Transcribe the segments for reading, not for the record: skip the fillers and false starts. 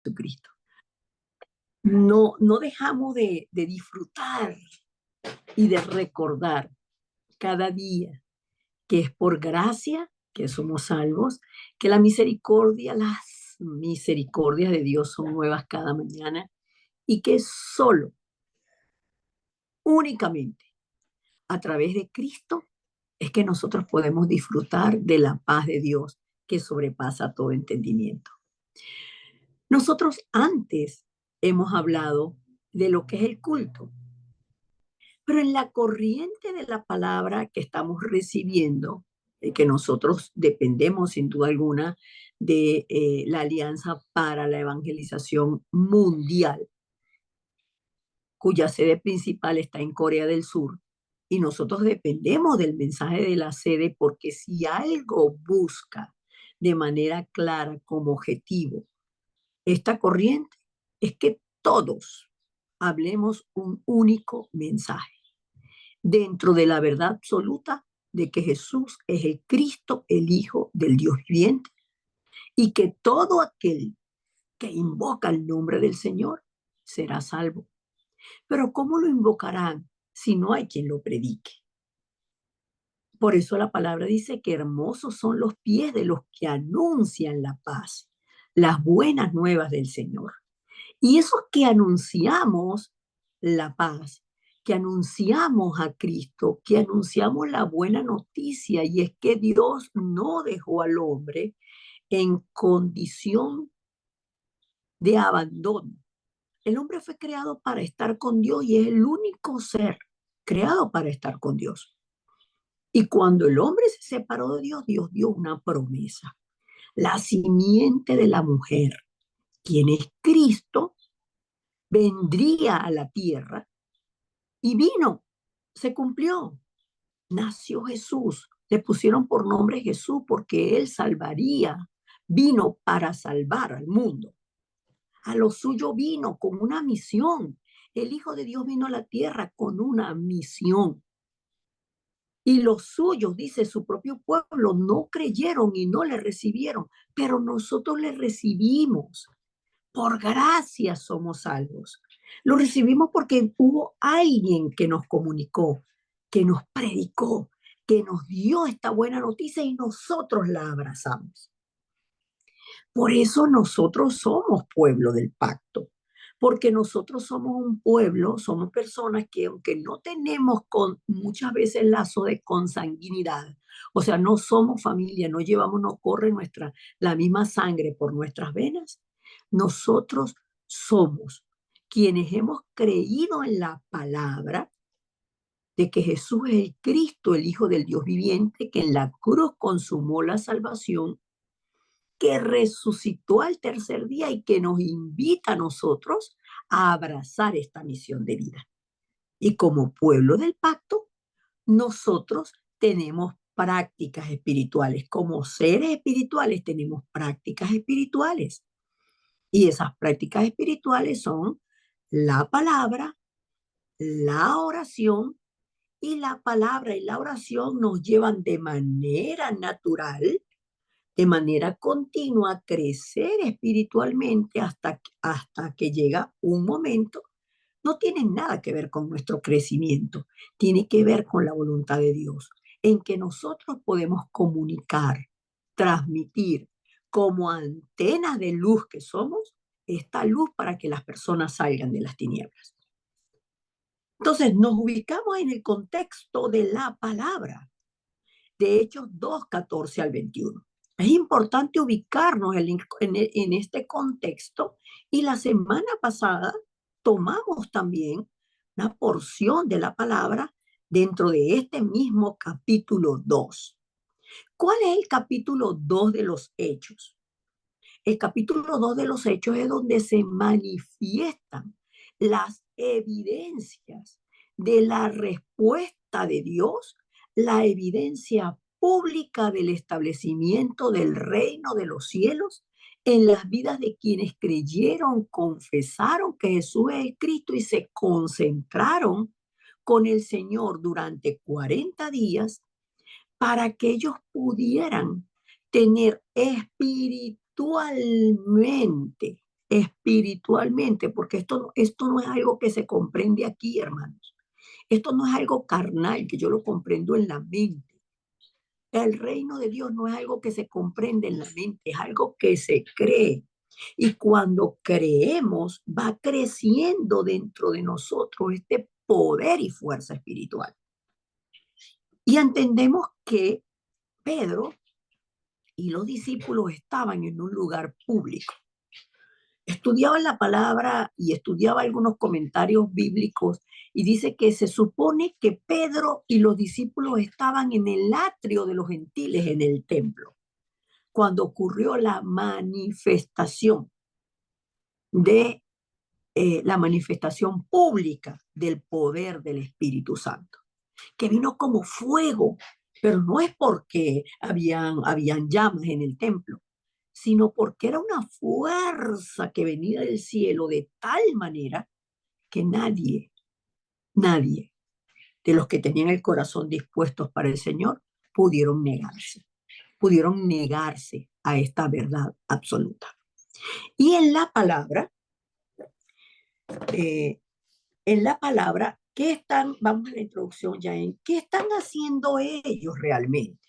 Jesucristo. No dejamos de disfrutar y de recordar cada día que es por gracia que somos salvos, que las misericordias de Dios son nuevas cada mañana y que solo, únicamente a través de Cristo es que nosotros podemos disfrutar de la paz de Dios que sobrepasa todo entendimiento. Nosotros antes hemos hablado de lo que es el culto, pero en la corriente de la palabra que estamos recibiendo, que nosotros dependemos sin duda alguna de la Alianza para la Evangelización Mundial, cuya sede principal está en Corea del Sur, y nosotros dependemos del mensaje de la sede porque si algo busca de manera clara como objetivo esta corriente, es que todos hablemos un único mensaje dentro de la verdad absoluta de que Jesús es el Cristo, el Hijo del Dios viviente, y que todo aquel que invoca el nombre del Señor será salvo. Pero ¿cómo lo invocarán si no hay quien lo predique? Por eso la palabra dice que hermosos son los pies de los que anuncian la paz, las buenas nuevas del Señor. Y esos que anunciamos la paz, que anunciamos a Cristo, que anunciamos la buena noticia, y es que Dios no dejó al hombre en condición de abandono. El hombre fue creado para estar con Dios y es el único ser creado para estar con Dios. Y cuando el hombre se separó de Dios, Dios dio una promesa. La simiente de la mujer, quien es Cristo, vendría a la tierra y vino, se cumplió. Nació Jesús, le pusieron por nombre Jesús porque él salvaría, vino para salvar al mundo. A lo suyo vino con una misión. El Hijo de Dios vino a la tierra con una misión. Y los suyos, dice su propio pueblo, no creyeron y no le recibieron, pero nosotros le recibimos. Por gracia somos salvos. Lo recibimos porque hubo alguien que nos comunicó, que nos predicó, que nos dio esta buena noticia y nosotros la abrazamos. Por eso nosotros somos pueblo del pacto, porque nosotros somos un pueblo, somos personas que aunque no tenemos muchas veces lazo de consanguinidad, o sea, no somos familia, no corre la misma sangre por nuestras venas, nosotros somos quienes hemos creído en la palabra de que Jesús es el Cristo, el Hijo del Dios viviente, que en la cruz consumó la salvación, que resucitó al tercer día y que nos invita a nosotros a abrazar esta misión de vida. Y como pueblo del pacto, nosotros tenemos prácticas espirituales. Como seres espirituales tenemos prácticas espirituales. Y esas prácticas espirituales son la palabra, la oración, y la palabra y la oración nos llevan de manera natural, de manera continua, a crecer espiritualmente hasta que llega un momento. No tiene nada que ver con nuestro crecimiento, tiene que ver con la voluntad de Dios, en que nosotros podemos comunicar, transmitir como antenas de luz que somos, esta luz para que las personas salgan de las tinieblas. Entonces nos ubicamos en el contexto de la palabra, de Hechos 2:14 al 21. Es importante ubicarnos en este contexto, y la semana pasada tomamos también una porción de la palabra dentro de este mismo capítulo 2. ¿Cuál es el capítulo 2 de los Hechos? El capítulo 2 de los Hechos es donde se manifiestan las evidencias de la respuesta de Dios, la evidencia pública del establecimiento del reino de los cielos en las vidas de quienes creyeron, confesaron que Jesús es el Cristo y se concentraron con el Señor durante 40 días para que ellos pudieran tener espiritualmente espiritualmente, porque esto no es algo que se comprende aquí, hermanos. Esto no es algo carnal, que yo lo comprendo en la mente. El reino de Dios no es algo que se comprende en la mente, es algo que se cree. Y cuando creemos, va creciendo dentro de nosotros este poder y fuerza espiritual. Y entendemos que Pedro y los discípulos estaban en un lugar público. Estudiaban la palabra y estudiaba algunos comentarios bíblicos y dice que se supone que Pedro y los discípulos estaban en el atrio de los gentiles en el templo, cuando ocurrió la manifestación de la manifestación pública del poder del Espíritu Santo, que vino como fuego, pero no es porque habían llamas en el templo, sino porque era una fuerza que venía del cielo de tal manera que nadie de los que tenían el corazón dispuestos para el Señor pudieron negarse a esta verdad absoluta. Y eh, en la palabra, ¿qué están, vamos a la introducción ya en, qué están haciendo ellos realmente?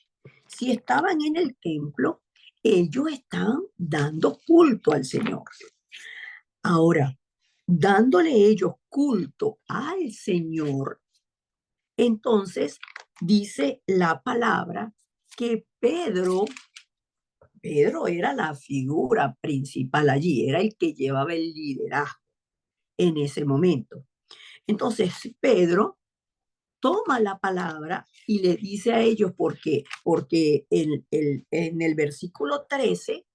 Si estaban en el templo, ellos están dando culto al Señor. Ahora, dándole ellos culto al Señor, entonces dice la palabra que Pedro era la figura principal allí, era el que llevaba el liderazgo en ese momento. Entonces, Pedro toma la palabra y le dice a ellos, porque en el versículo 13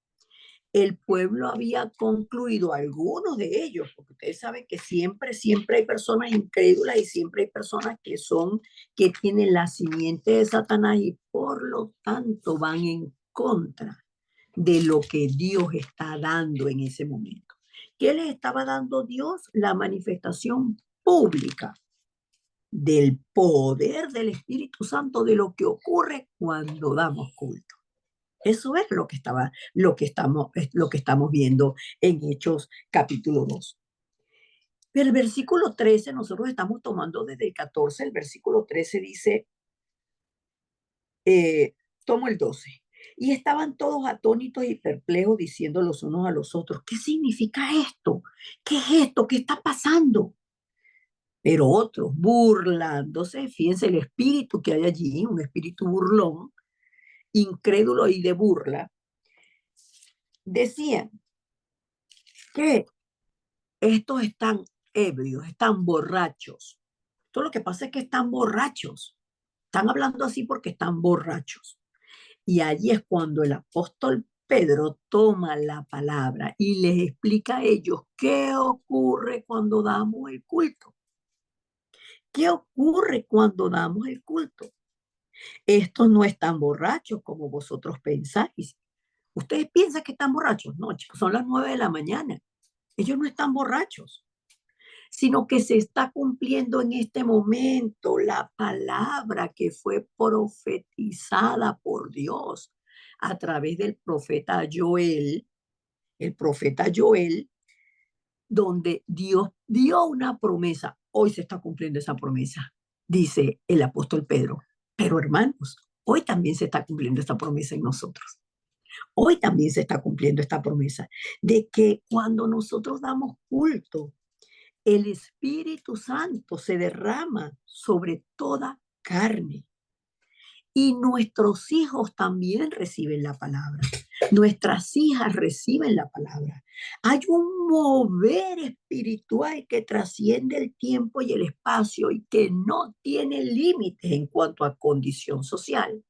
el pueblo había concluido, algunos de ellos, porque ustedes saben que siempre hay personas incrédulas y siempre hay personas que tienen la simiente de Satanás y por lo tanto van en contra de lo que Dios está dando en ese momento. ¿Qué les estaba dando Dios? La manifestación pública del poder del Espíritu Santo, de lo que ocurre cuando damos culto. Eso es lo que estamos viendo en Hechos capítulo 2. Pero el versículo 13, nosotros estamos tomando desde el 14, el versículo 13 dice, tomo el 12. Y estaban todos atónitos y perplejos diciendo los unos a los otros, ¿qué significa esto? ¿Qué es esto? ¿Qué está pasando? Pero otros, burlándose, fíjense el espíritu que hay allí, un espíritu burlón, incrédulo y de burla, decían que estos están ebrios, están borrachos. Todo lo que pasa es que están borrachos. Están hablando así porque están borrachos. Y allí es cuando el apóstol Pedro toma la palabra y les explica a ellos qué ocurre cuando damos el culto. ¿Qué ocurre cuando damos el culto? Estos no están borrachos como vosotros pensáis. Ustedes piensan que están borrachos. No, chicos, son las 9 de la mañana. Ellos no están borrachos, sino que se está cumpliendo en este momento la palabra que fue profetizada por Dios a través del profeta Joel, el profeta Joel, donde Dios dio una promesa. Hoy se está cumpliendo esa promesa, dice el apóstol Pedro. Pero hermanos, hoy también se está cumpliendo esta promesa en nosotros. Hoy también se está cumpliendo esta promesa de que cuando nosotros damos culto, el Espíritu Santo se derrama sobre toda carne. Y nuestros hijos también reciben la palabra. Nuestras hijas reciben la palabra. Hay un mover espiritual que trasciende el tiempo y el espacio y que no tiene límites en cuanto a condición social,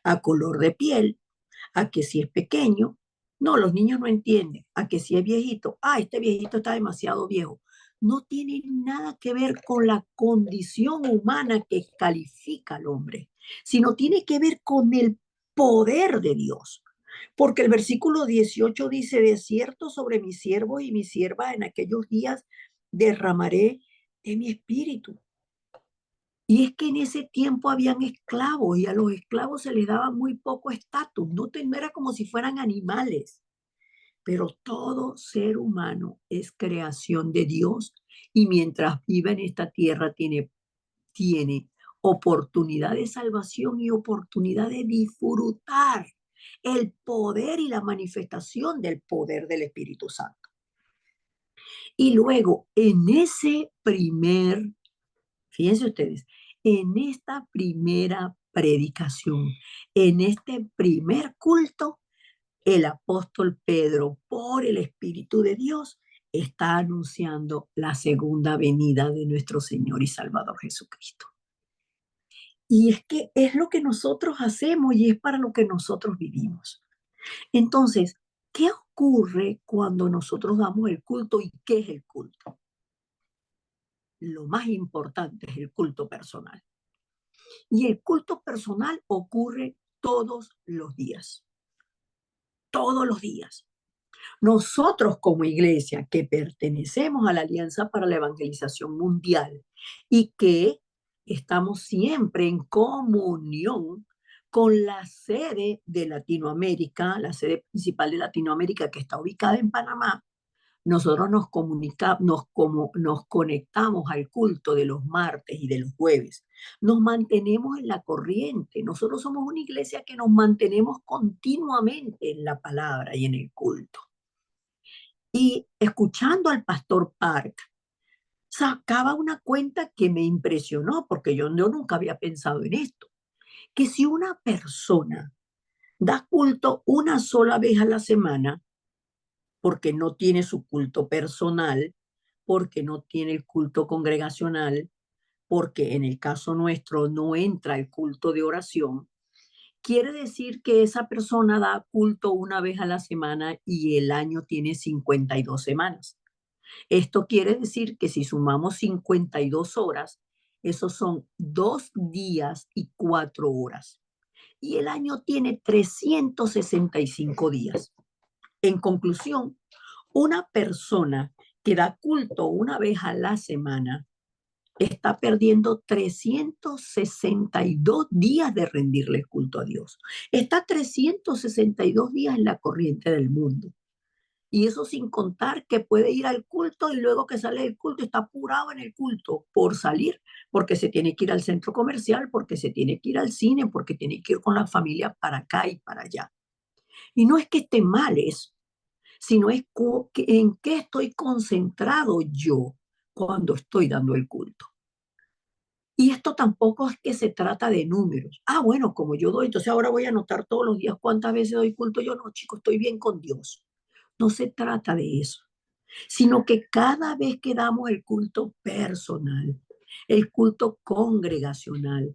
a color de piel, a que si es pequeño. No, los niños no entienden. A que si es viejito. Ah, este viejito está demasiado viejo. No tiene nada que ver con la condición humana que califica al hombre, sino tiene que ver con el poder de Dios. Porque el versículo 18 dice, de cierto sobre mis siervos y mis siervas en aquellos días derramaré de mi espíritu. Y es que en ese tiempo habían esclavos y a los esclavos se les daba muy poco estatus, no era como si fueran animales. pero todo ser humano es creación de Dios y mientras viva en esta tierra tiene oportunidad de salvación y oportunidad de disfrutar el poder y la manifestación del poder del Espíritu Santo. Y luego, fíjense ustedes, en esta primera predicación, en este primer culto, el apóstol Pedro, por el Espíritu de Dios, está anunciando la segunda venida de nuestro Señor y Salvador Jesucristo. Y es que es lo que nosotros hacemos y es para lo que nosotros vivimos. Entonces, ¿qué ocurre cuando nosotros damos el culto y qué es el culto? Lo más importante es el culto personal. Y el culto personal ocurre todos los días. Todos los días. Nosotros como iglesia que pertenecemos a la Alianza para la Evangelización Mundial y que estamos siempre en comunión con la sede de Latinoamérica, la sede principal de Latinoamérica que está ubicada en Panamá, nosotros nos conectamos al culto de los martes y de los jueves. Nos mantenemos en la corriente. Nosotros somos una iglesia que nos mantenemos continuamente en la palabra y en el culto. Y escuchando al pastor Park, sacaba una cuenta que me impresionó porque yo nunca había pensado en esto, que si una persona da culto una sola vez a la semana, porque no tiene su culto personal, porque no tiene el culto congregacional, porque en el caso nuestro no entra el culto de oración, quiere decir que esa persona da culto una vez a la semana y el año tiene 52 semanas. Esto quiere decir que si sumamos 52 horas, esos son 2 días y 4 horas. Y el año tiene 365 días. En conclusión, una persona que da culto una vez a la semana está perdiendo 362 días de rendirle culto a Dios. Está 362 días en la corriente del mundo. Y eso sin contar que puede ir al culto y luego que sale del culto está apurado en el culto por salir, porque se tiene que ir al centro comercial, porque se tiene que ir al cine, porque tiene que ir con la familia para acá y para allá. Y no es que esté mal eso, sino es en qué estoy concentrado yo cuando estoy dando el culto. Y esto tampoco es que se trata de números. Ah, bueno, como yo doy, entonces ahora voy a anotar todos los días cuántas veces doy culto. Yo no, chicos, estoy bien con Dios. No se trata de eso, sino que cada vez que damos el culto personal, el culto congregacional,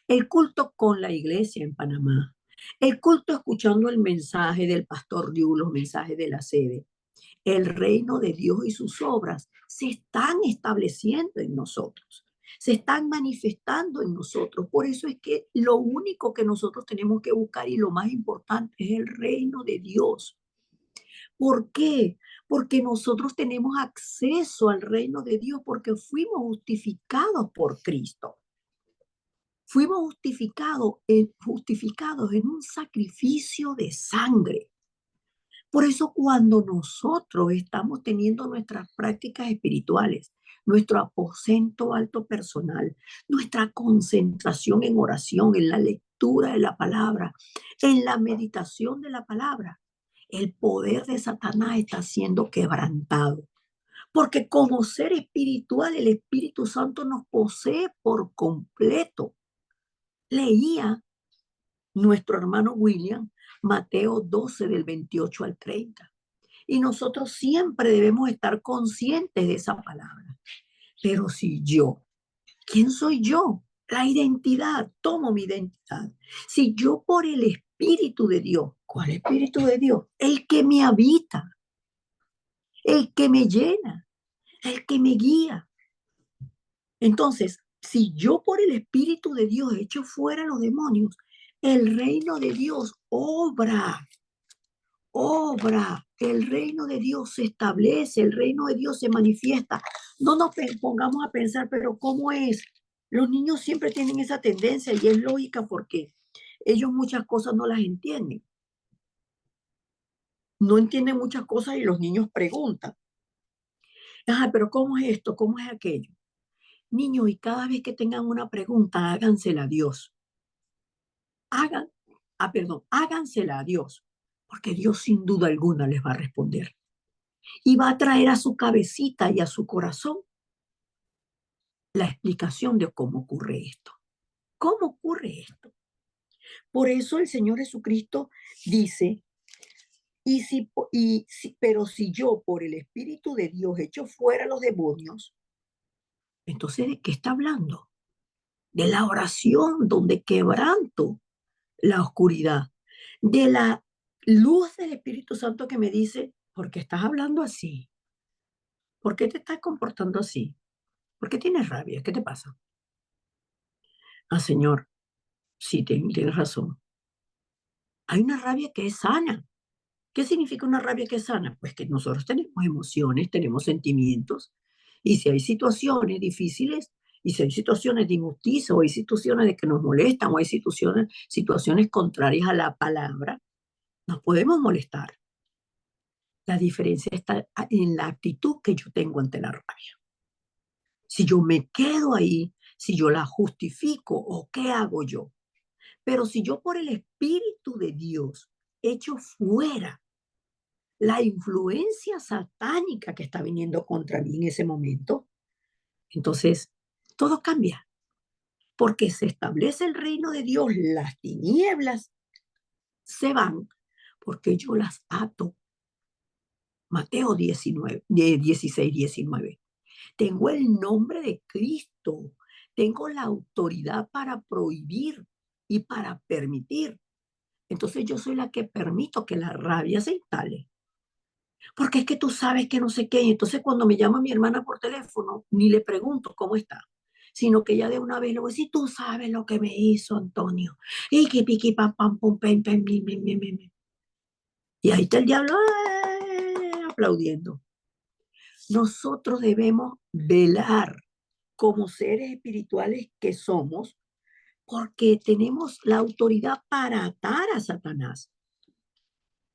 el culto con la iglesia en Panamá, el culto escuchando el mensaje del pastor Diu, los mensajes de la sede, el reino de Dios y sus obras se están estableciendo en nosotros, se están manifestando en nosotros. Por eso es que lo único que nosotros tenemos que buscar y lo más importante es el reino de Dios. ¿Por qué? Porque nosotros tenemos acceso al reino de Dios porque fuimos justificados por Cristo. Fuimos justificados en un sacrificio de sangre. Por eso cuando nosotros estamos teniendo nuestras prácticas espirituales, nuestro aposento alto personal, nuestra concentración en oración, en la lectura de la palabra, en la meditación de la palabra, el poder de Satanás está siendo quebrantado. Porque como ser espiritual, el Espíritu Santo nos posee por completo. Leía nuestro hermano William Mateo 12 del 28 al 30. Y nosotros siempre debemos estar conscientes de esa palabra. Pero si yo, ¿quién soy yo? La identidad, tomo mi identidad. Si yo por el Espíritu de Dios, ¿cuál Espíritu de Dios? El que me habita, el que me llena, el que me guía. Entonces, si yo por el Espíritu de Dios echo fuera a los demonios, el reino de Dios obra, el reino de Dios se establece, el reino de Dios se manifiesta. No nos pongamos a pensar, pero ¿cómo es? Los niños siempre tienen esa tendencia y es lógica porque ellos muchas cosas no las entienden. no entienden muchas cosas y los niños preguntan, ah, pero ¿cómo es esto? ¿Cómo es aquello? Niños, y cada vez que tengan una pregunta, hágansela a Dios. Hagan, hágansela a Dios, porque Dios sin duda alguna les va a responder. Y va a traer a su cabecita y a su corazón la explicación de cómo ocurre esto. ¿Cómo ocurre esto? Por eso el Señor Jesucristo dice, pero si yo por el Espíritu de Dios echo fuera los demonios, entonces ¿de qué está hablando? De la oración donde quebranto la oscuridad, de la luz del Espíritu Santo que me dice, ¿por qué estás hablando así? ¿Por qué te estás comportando así? ¿Por qué tienes rabia? ¿Qué te pasa? Ah, Señor, sí, tienes razón. Hay una rabia que es sana. ¿Qué significa una rabia que es sana? Pues que nosotros tenemos emociones, tenemos sentimientos, y si hay situaciones difíciles, y si hay situaciones de injusticia, o hay situaciones de que nos molestan, o hay situaciones contrarias a la palabra, nos podemos molestar. La diferencia está en la actitud que yo tengo ante la rabia. Si yo me quedo ahí, si yo la justifico o qué hago yo. Pero si yo por el Espíritu de Dios echo fuera la influencia satánica que está viniendo contra mí en ese momento, entonces todo cambia, porque se establece el reino de Dios, las tinieblas se van, porque yo las ato. Mateo 19, 16, 19. Tengo el nombre de Cristo, tengo la autoridad para prohibir y para permitir. Entonces yo soy la que permito que la rabia se instale. Porque es que tú sabes que no sé qué. Y entonces cuando me llama mi hermana por teléfono, ni le pregunto cómo está, sino que ya de una vez le voy a decir, tú sabes lo que me hizo Antonio. Y que piqui, pam, pam, pum, pem, pem, mi, mi, mi, mi, mi. Y ahí está el diablo aplaudiendo. Nosotros debemos velar como seres espirituales que somos, porque tenemos la autoridad para atar a Satanás.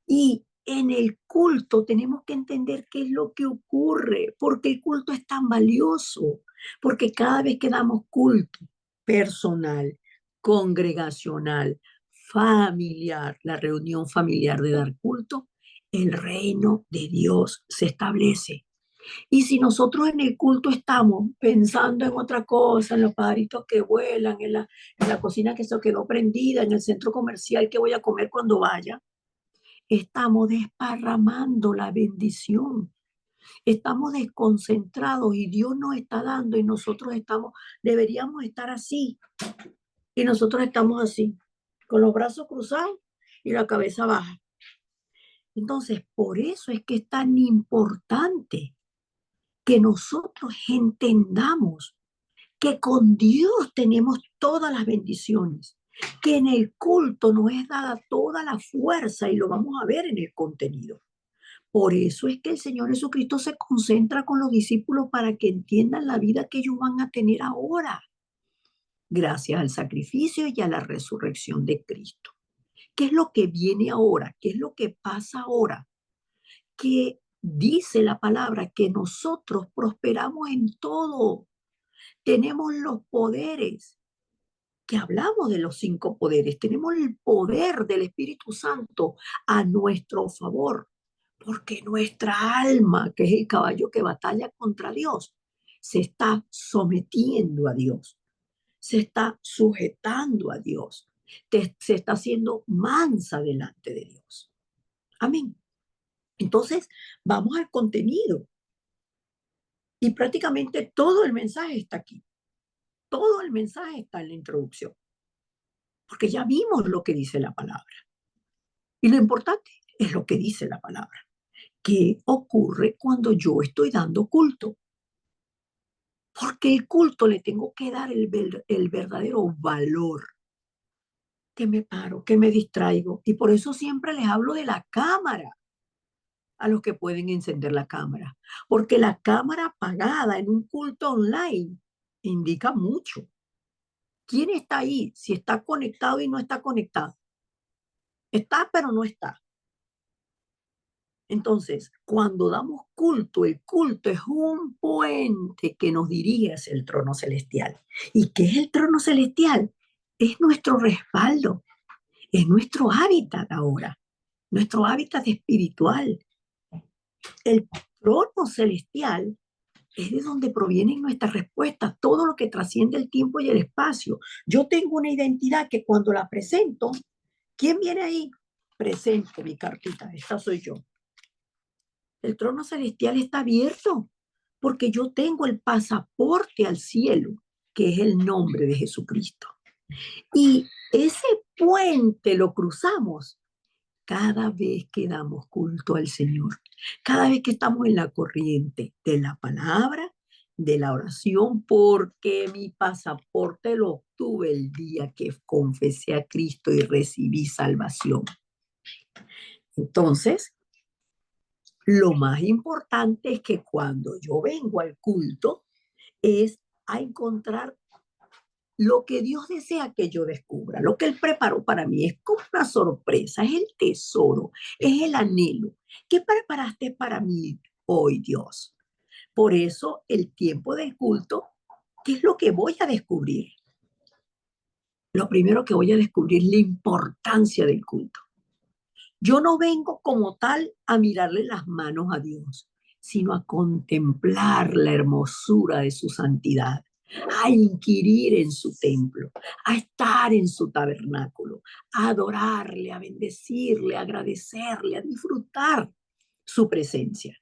Y en el culto tenemos que entender qué es lo que ocurre, porque el culto es tan valioso, porque cada vez que damos culto personal, congregacional, familiar, la reunión familiar de dar culto, el reino de Dios se establece. Y si nosotros en el culto estamos pensando en otra cosa, en los pajaritos que vuelan, en la cocina que se quedó prendida, en el centro comercial que voy a comer cuando vaya, estamos desparramando la bendición. Estamos desconcentrados y Dios nos está dando y nosotros deberíamos estar así. Y nosotros estamos así, con los brazos cruzados y la cabeza baja. Entonces, por eso es que es tan importante que nosotros entendamos que con Dios tenemos todas las bendiciones, que en el culto nos es dada toda la fuerza y lo vamos a ver en el contenido. Por eso es que el Señor Jesucristo se concentra con los discípulos para que entiendan la vida que ellos van a tener ahora, gracias al sacrificio y a la resurrección de Cristo. ¿Qué es lo que viene ahora? ¿Qué es lo que pasa ahora? Que dice la palabra que nosotros prosperamos en todo, tenemos los poderes, que hablamos de los 5 poderes, tenemos el poder del Espíritu Santo a nuestro favor, porque nuestra alma, que es el caballo que batalla contra Dios, se está sometiendo a Dios, se está sujetando a Dios, se está haciendo mansa delante de Dios. Amén. Entonces, vamos al contenido y prácticamente todo el mensaje está aquí. Todo el mensaje está en la introducción, porque ya vimos lo que dice la palabra. Y lo importante es lo que dice la palabra. ¿Qué ocurre cuando yo estoy dando culto? Porque el culto le tengo que dar el verdadero valor. Que me paro, que me distraigo. Y por eso siempre les hablo de la cámara a los que pueden encender la cámara. Porque la cámara apagada en un culto online indica mucho. ¿Quién está ahí? Si está conectado y no está conectado. Está, pero no está. Entonces, cuando damos culto, el culto es un puente que nos dirige hacia el trono celestial. ¿Y qué es el trono celestial? Es nuestro respaldo, es nuestro hábitat ahora, nuestro hábitat espiritual. El trono celestial es de donde provienen nuestras respuestas, todo lo que trasciende el tiempo y el espacio. Yo tengo una identidad que cuando la presento, ¿quién viene ahí? Presento mi cartita, esta soy yo. El trono celestial está abierto porque yo tengo el pasaporte al cielo, que es el nombre de Jesucristo. Y ese puente lo cruzamos cada vez que damos culto al Señor, cada vez que estamos en la corriente de la palabra, de la oración, porque mi pasaporte lo obtuve el día que confesé a Cristo y recibí salvación. Entonces, lo más importante es que cuando yo vengo al culto es a encontrar lo que Dios desea que yo descubra, lo que Él preparó para mí. Es como una sorpresa, es el tesoro, es el anhelo. ¿Qué preparaste para mí hoy, Dios? Por eso el tiempo del culto, ¿qué es lo que voy a descubrir? Lo primero que voy a descubrir es la importancia del culto. Yo no vengo como tal a mirarle las manos a Dios, sino a contemplar la hermosura de su santidad, a inquirir en su templo, a estar en su tabernáculo, a adorarle, a bendecirle, a agradecerle, a disfrutar su presencia.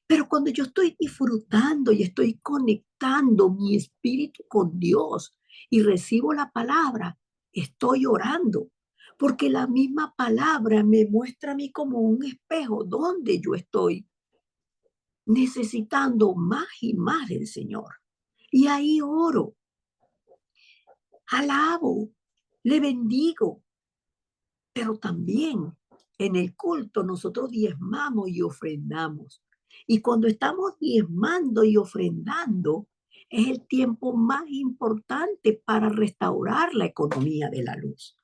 Pero cuando yo estoy disfrutando y estoy conectando mi espíritu con Dios y recibo la palabra, estoy orando, porque la misma palabra me muestra a mí como un espejo donde yo estoy necesitando más y más del Señor. Y ahí oro, alabo, le bendigo, pero también en el culto nosotros diezmamos y ofrendamos. Y cuando estamos diezmando y ofrendando, es el tiempo más importante para restaurar la economía de la luz.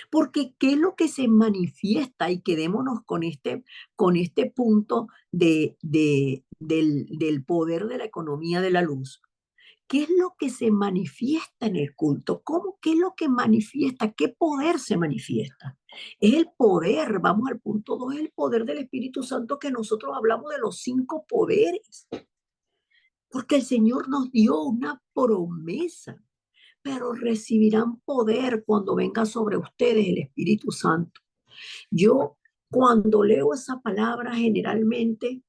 Porque ¿qué es lo que se manifiesta? Y quedémonos con este punto del poder de la economía de la luz. ¿Qué es lo que se manifiesta en el culto? ¿Cómo? ¿Qué es lo que manifiesta? ¿Qué poder se manifiesta? Es el poder, vamos al punto 2, el poder del Espíritu Santo, que nosotros hablamos de los 5 poderes, porque el Señor nos dio una promesa, pero recibirán poder cuando venga sobre ustedes el Espíritu Santo. Yo cuando leo esa palabra generalmente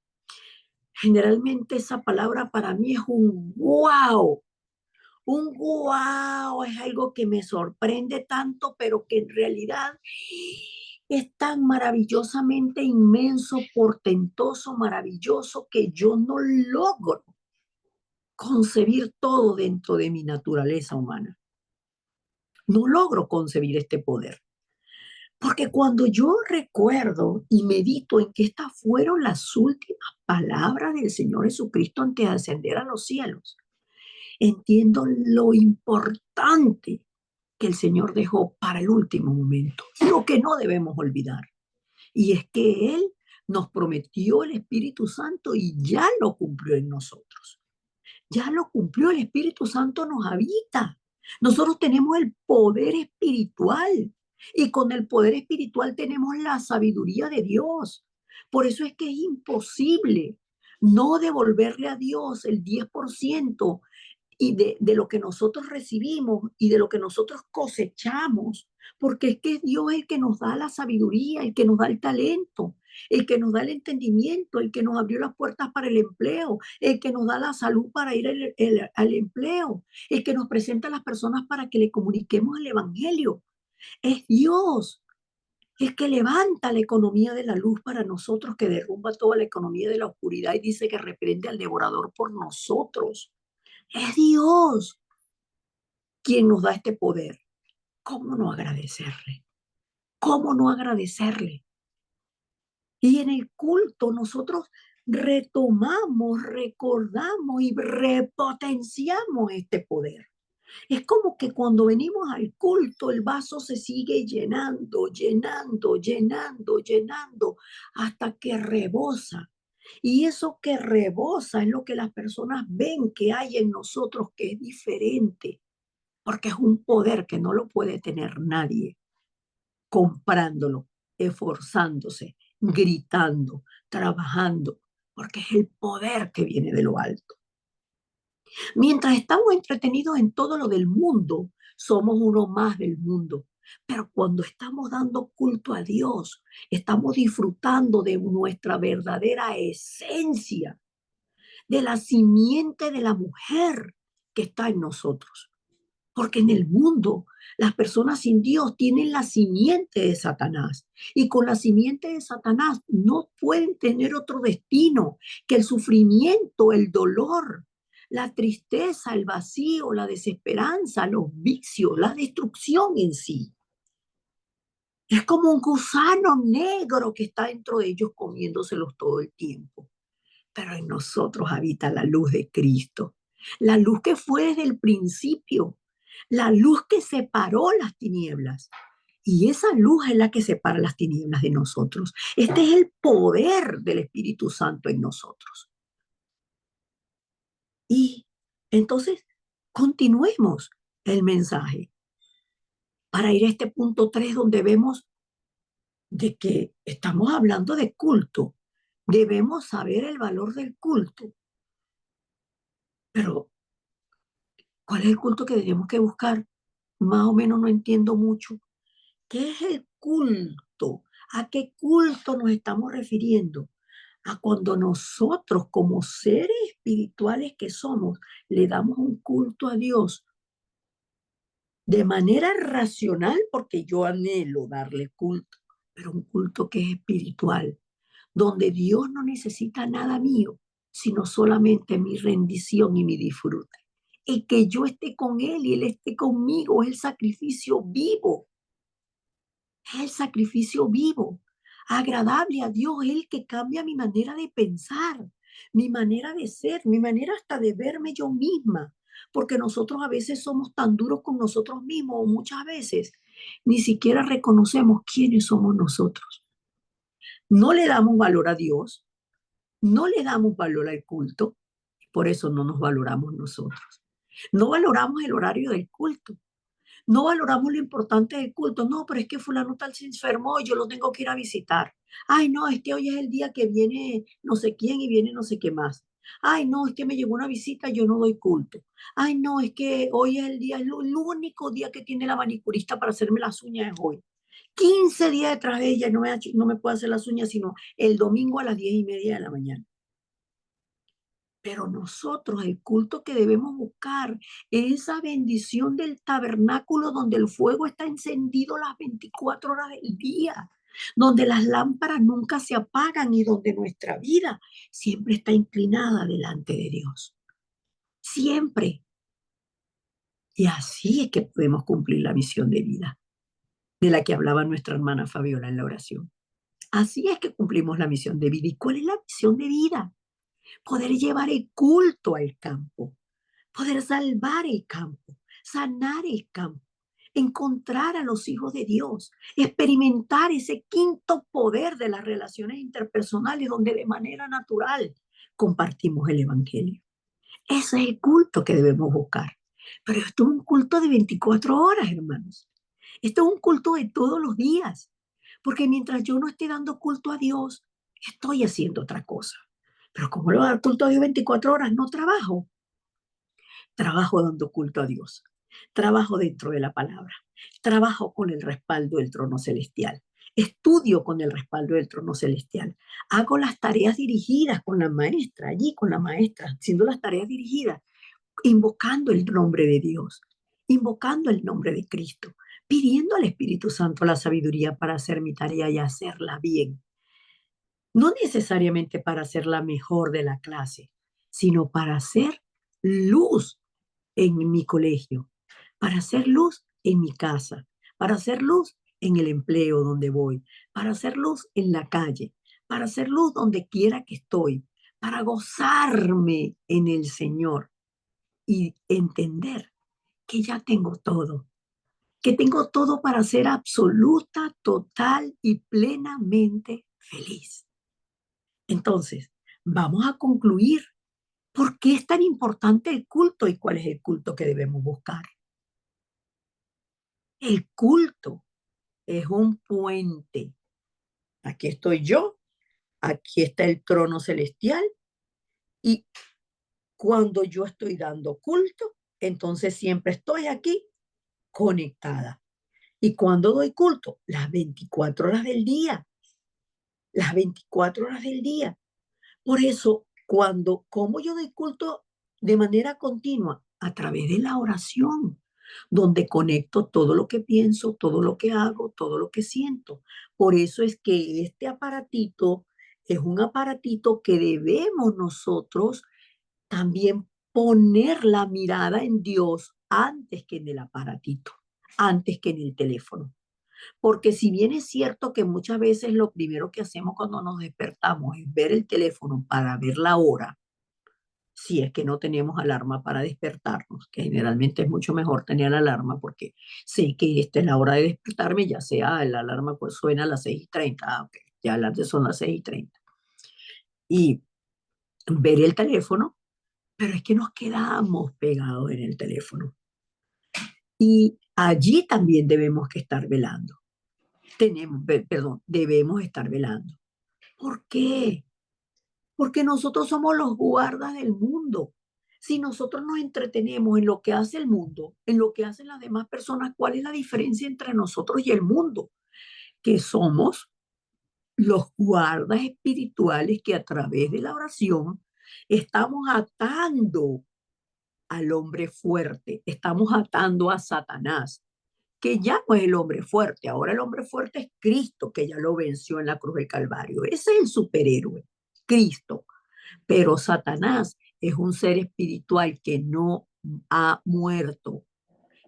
esa palabra para mí es un wow. Un wow, es algo que me sorprende tanto, pero que en realidad es tan maravillosamente inmenso, portentoso, maravilloso, que yo no logro concebir todo dentro de mi naturaleza humana. No logro concebir este poder. Porque cuando yo recuerdo y medito en que estas fueron las últimas palabras del Señor Jesucristo antes de ascender a los cielos, entiendo lo importante que el Señor dejó para el último momento, lo que no debemos olvidar. Y es que Él nos prometió el Espíritu Santo y ya lo cumplió en nosotros. Ya lo cumplió, el Espíritu Santo nos habita. Nosotros tenemos el poder espiritual y con el poder espiritual tenemos la sabiduría de Dios. Por eso es que es imposible no devolverle a Dios el 10% y de lo que nosotros recibimos y de lo que nosotros cosechamos, porque es que es Dios el que nos da la sabiduría, el que nos da el talento, el que nos da el entendimiento, el que nos abrió las puertas para el empleo, el que nos da la salud para ir al empleo, el que nos presenta a las personas para que le comuniquemos el Evangelio. Es Dios. Es que levanta la economía de la luz para nosotros, que derrumba toda la economía de la oscuridad y dice que reprende al devorador por nosotros. Es Dios quien nos da este poder. ¿Cómo no agradecerle? ¿Cómo no agradecerle? Y en el culto nosotros retomamos, recordamos y repotenciamos este poder. Es como que cuando venimos al culto, el vaso se sigue llenando, llenando, llenando, llenando, hasta que rebosa. Y eso que rebosa es lo que las personas ven que hay en nosotros que es diferente, porque es un poder que no lo puede tener nadie, comprándolo, esforzándose, gritando, trabajando, porque es el poder que viene de lo alto. Mientras estamos entretenidos en todo lo del mundo, somos uno más del mundo. Pero cuando estamos dando culto a Dios, estamos disfrutando de nuestra verdadera esencia, de la simiente de la mujer que está en nosotros. Porque en el mundo las personas sin Dios tienen la simiente de Satanás. Y con la simiente de Satanás no pueden tener otro destino que el sufrimiento, el dolor, la tristeza, el vacío, la desesperanza, los vicios, la destrucción en sí. Es como un gusano negro que está dentro de ellos comiéndoselos todo el tiempo. Pero en nosotros habita la luz de Cristo, la luz que fue desde el principio, la luz que separó las tinieblas. Y esa luz es la que separa las tinieblas de nosotros. Este es el poder del Espíritu Santo en nosotros. Y entonces, continuemos el mensaje para ir a este punto 3 donde vemos de que estamos hablando de culto. Debemos saber el valor del culto, pero ¿cuál es el culto que tenemos que buscar? Más o menos no entiendo mucho. ¿Qué es el culto? ¿A qué culto nos estamos refiriendo? A cuando nosotros, como seres espirituales que somos, le damos un culto a Dios de manera racional, porque yo anhelo darle culto, pero un culto que es espiritual, donde Dios no necesita nada mío, sino solamente mi rendición y mi disfrute. Y que yo esté con Él y Él esté conmigo, es el sacrificio vivo, es el sacrificio vivo, agradable a Dios, es el que cambia mi manera de pensar, mi manera de ser, mi manera hasta de verme yo misma, porque nosotros a veces somos tan duros con nosotros mismos, o muchas veces ni siquiera reconocemos quiénes somos nosotros. No le damos valor a Dios, no le damos valor al culto, por eso no nos valoramos nosotros. No valoramos el horario del culto, no valoramos lo importante del culto. No, pero es que fulano tal se enfermó y yo lo tengo que ir a visitar. Ay, no, es que hoy es el día que viene no sé quién y viene no sé qué más. Ay, no, es que me llegó una visita, yo no doy culto. Ay, no, es que hoy es el día, el único día que tiene la manicurista para hacerme las uñas es hoy. 15 días detrás de ella no me puede hacer las uñas, sino el domingo a las 10:30 de la mañana. Pero nosotros, el culto que debemos buscar es esa bendición del tabernáculo donde el fuego está encendido las 24 horas del día, donde las lámparas nunca se apagan y donde nuestra vida siempre está inclinada delante de Dios. Siempre. Y así es que podemos cumplir la misión de vida de la que hablaba nuestra hermana Fabiola en la oración. Así es que cumplimos la misión de vida. ¿Y cuál es la misión de vida? Poder llevar el culto al campo, poder salvar el campo, sanar el campo, encontrar a los hijos de Dios, experimentar ese quinto poder de las relaciones interpersonales donde de manera natural compartimos el Evangelio. Ese es el culto que debemos buscar. Pero esto es un culto de 24 horas, hermanos. Esto es un culto de todos los días. Porque mientras yo no esté dando culto a Dios, estoy haciendo otra cosa. Pero como lo dar culto a Dios 24 horas, no trabajo. Trabajo dando culto a Dios. Trabajo dentro de la palabra. Trabajo con el respaldo del trono celestial. Estudio con el respaldo del trono celestial. Hago las tareas dirigidas con la maestra, allí con la maestra, haciendo las tareas dirigidas, invocando el nombre de Dios, invocando el nombre de Cristo, pidiendo al Espíritu Santo la sabiduría para hacer mi tarea y hacerla bien. No necesariamente para ser la mejor de la clase, sino para hacer luz en mi colegio, para hacer luz en mi casa, para hacer luz en el empleo donde voy, para hacer luz en la calle, para hacer luz donde quiera que estoy, para gozarme en el Señor y entender que ya tengo todo, que tengo todo para ser absoluta, total y plenamente feliz. Entonces, vamos a concluir por qué es tan importante el culto y cuál es el culto que debemos buscar. El culto es un puente. Aquí estoy yo, aquí está el trono celestial y cuando yo estoy dando culto, entonces siempre estoy aquí conectada. Y cuando doy culto, las 24 horas del día, las 24 horas del día. Por eso, como yo doy culto de manera continua, a través de la oración, donde conecto todo lo que pienso, todo lo que hago, todo lo que siento. Por eso es que este aparatito es un aparatito que debemos nosotros también poner la mirada en Dios antes que en el aparatito, antes que en el teléfono. Porque si bien es cierto que muchas veces lo primero que hacemos cuando nos despertamos es ver el teléfono para ver la hora, si es que no tenemos alarma para despertarnos, que generalmente es mucho mejor tener alarma porque sé que esta es la hora de despertarme, ya sea la alarma pues suena a las 6:30, ok, ya son las 6:30. Y ver el teléfono, pero es que nos quedamos pegados en el teléfono. Y allí también debemos que estar velando. Debemos estar velando. ¿Por qué? Porque nosotros somos los guardas del mundo. Si nosotros nos entretenemos en lo que hace el mundo, en lo que hacen las demás personas, ¿cuál es la diferencia entre nosotros y el mundo? Que somos los guardas espirituales que a través de la oración estamos atando al hombre fuerte, estamos atando a Satanás, que ya no es el hombre fuerte, ahora el hombre fuerte es Cristo, que ya lo venció en la cruz del Calvario. Ese es el superhéroe, Cristo. Pero Satanás es un ser espiritual que no ha muerto,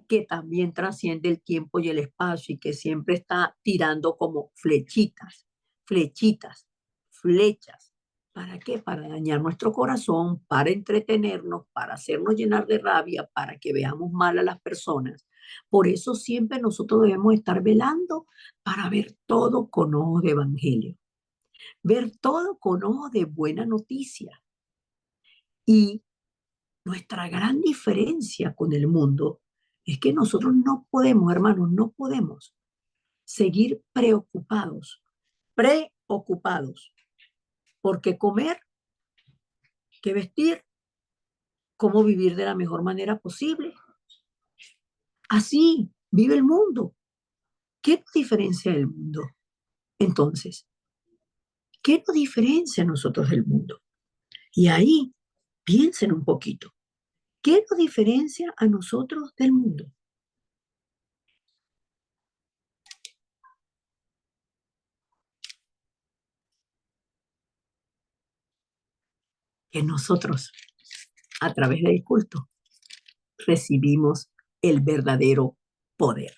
que también trasciende el tiempo y el espacio y que siempre está tirando como flechitas, flechitas, flechas. ¿Para qué? Para dañar nuestro corazón, para entretenernos, para hacernos llenar de rabia, para que veamos mal a las personas. Por eso siempre nosotros debemos estar velando para ver todo con ojos de evangelio, ver todo con ojos de buena noticia. Y nuestra gran diferencia con el mundo es que nosotros no podemos, hermanos, no podemos seguir preocupados por qué comer, qué vestir, cómo vivir de la mejor manera posible. Así vive el mundo. ¿Qué nos diferencia del mundo? Entonces, ¿qué nos diferencia a nosotros del mundo? Y ahí piensen un poquito. ¿Qué nos diferencia a nosotros del mundo? Que nosotros, a través del culto, recibimos el verdadero poder.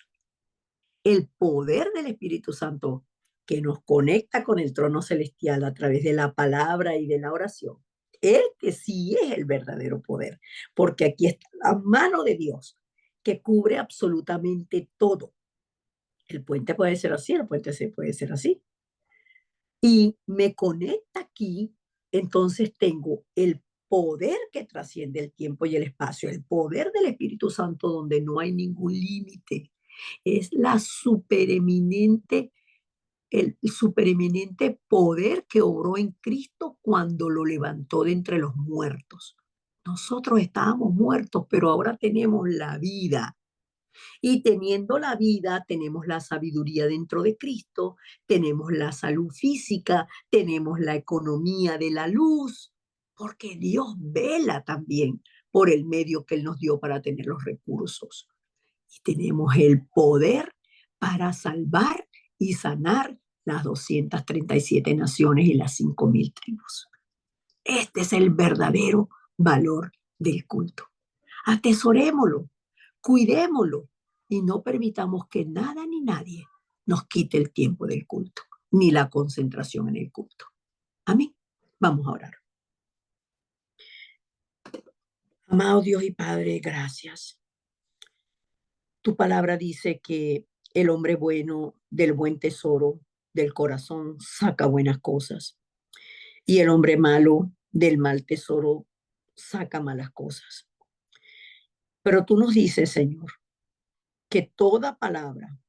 El poder del Espíritu Santo que nos conecta con el trono celestial a través de la palabra y de la oración. Este sí es el verdadero poder, porque aquí está la mano de Dios que cubre absolutamente todo. El puente puede ser así, el puente puede ser así. Y me conecta aquí, entonces tengo el poder que trasciende el tiempo y el espacio, el poder del Espíritu Santo donde no hay ningún límite. Es el supereminente poder que obró en Cristo cuando lo levantó de entre los muertos. Nosotros estábamos muertos, pero ahora tenemos la vida. Y teniendo la vida, tenemos la sabiduría dentro de Cristo, tenemos la salud física, tenemos la economía de la luz, porque Dios vela también por el medio que Él nos dio para tener los recursos. Y tenemos el poder para salvar y sanar las 237 naciones y las 5.000 tribus. Este es el verdadero valor del culto. Atesorémoslo, cuidémoslo y no permitamos que nada ni nadie nos quite el tiempo del culto, ni la concentración en el culto. Amén. Vamos a orar. Amado Dios y Padre, gracias. Tu palabra dice que el hombre bueno del buen tesoro del corazón saca buenas cosas y el hombre malo del mal tesoro saca malas cosas. Pero tú nos dices, Señor, que toda palabra,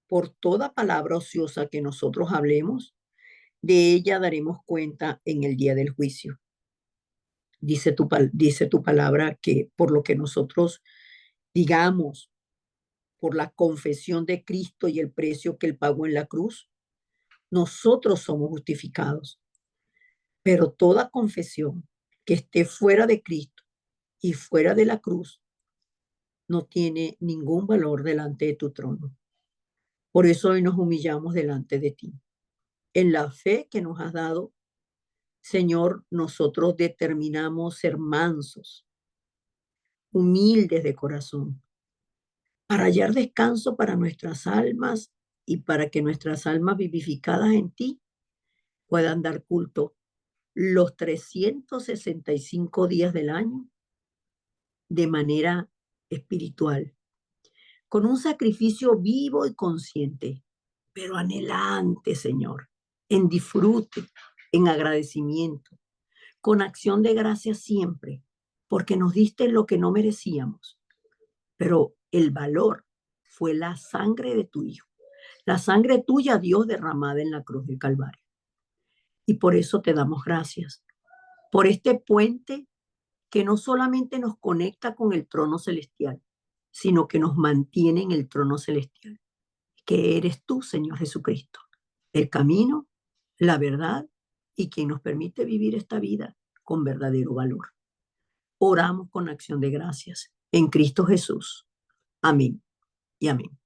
por toda palabra ociosa que nosotros hablemos, de ella daremos cuenta en el día del juicio. Dice tu palabra que por lo que nosotros digamos, por la confesión de Cristo y el precio que él pagó en la cruz, nosotros somos justificados. Pero toda confesión que esté fuera de Cristo y fuera de la cruz no tiene ningún valor delante de tu trono. Por eso hoy nos humillamos delante de ti. En la fe que nos has dado, Señor, nosotros determinamos ser mansos, humildes de corazón, para hallar descanso para nuestras almas y para que nuestras almas vivificadas en ti puedan dar culto los 365 días del año de manera espiritual, con un sacrificio vivo y consciente, pero anhelante, Señor, en disfrute, en agradecimiento, con acción de gracias siempre, porque nos diste lo que no merecíamos, pero el valor fue la sangre de tu Hijo, la sangre tuya, Dios, derramada en la cruz del Calvario. Y por eso te damos gracias, por este puente que no solamente nos conecta con el trono celestial, sino que nos mantiene en el trono celestial, que eres tú, Señor Jesucristo, el camino, la verdad y quien nos permite vivir esta vida con verdadero valor. Oramos con acción de gracias en Cristo Jesús. Amén y amén.